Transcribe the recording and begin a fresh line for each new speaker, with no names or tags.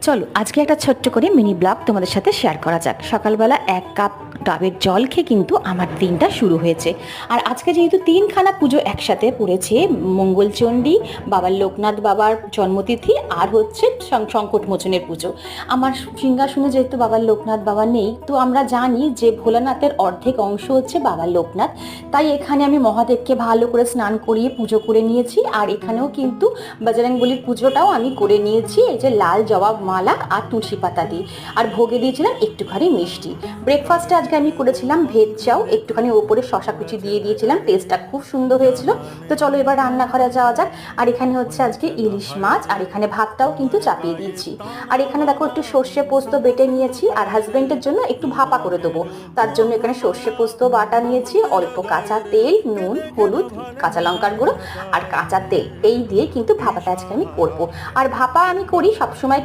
চলো আজকে একটা ছোট্ট করে মিনি ব্লগ তোমাদের সাথে শেয়ার করা যাক। সকালবেলা 1 কাপ ডাবের জল খেয়ে কিন্তু আমার দিনটা শুরু হয়েছে। আর আজকে যেহেতু 3খানা পুজো একসাথে পড়েছে, মঙ্গলচণ্ডী, বাবার লোকনাথ বাবার জন্মতিথি আর হচ্ছে সংকটমোচনের পুজো। আমার সিংহাসনে যেহেতু বাবার লোকনাথ বাবা নেই, তো আমরা জানি যে ভোলানাথের অর্ধেক অংশ হচ্ছে বাবার লোকনাথ। তাই এখানে আমি মহাদেবকে ভালো করে স্নান করিয়ে পুজো করে নিয়েছি। আর এখানেও কিন্তু বজরংবলির পুজোটাও আমি করে নিয়েছি, এই যে লাল জবা মালা আর তুলসী পাতা দিয়ে। আর ভোগে দিয়েছিলাম একটুখানি মিষ্টি। ব্রেকফাস্টে আজকে আমি করেছিলাম ভেজ চাউ, একটুখানি ওপরে শশা কুচি দিয়ে দিয়েছিলাম, টেস্টটা খুব সুন্দর হয়েছিল। তো চলো এবার রান্নাঘরে যাওয়া যাক। আর এখানে হচ্ছে আজকে ইলিশ মাছ, আর এখানে ভাতটাও কিন্তু চাপিয়ে দিয়েছি। আর এখানে দেখো একটু সর্ষে পোস্ত বেটে নিয়েছি, আর হাজবেন্ডের জন্য একটু ভাপা করে দেবো, তার জন্য এখানে সর্ষে পোস্ত বাটা নিয়েছি, অল্প কাঁচা তেল, নুন, হলুদ, কাঁচা লঙ্কার গুঁড়ো আর কাঁচা তেল, এই দিয়ে কিন্তু ভাপাটা আজকে আমি করবো। আর ভাপা আমি করি সবসময়।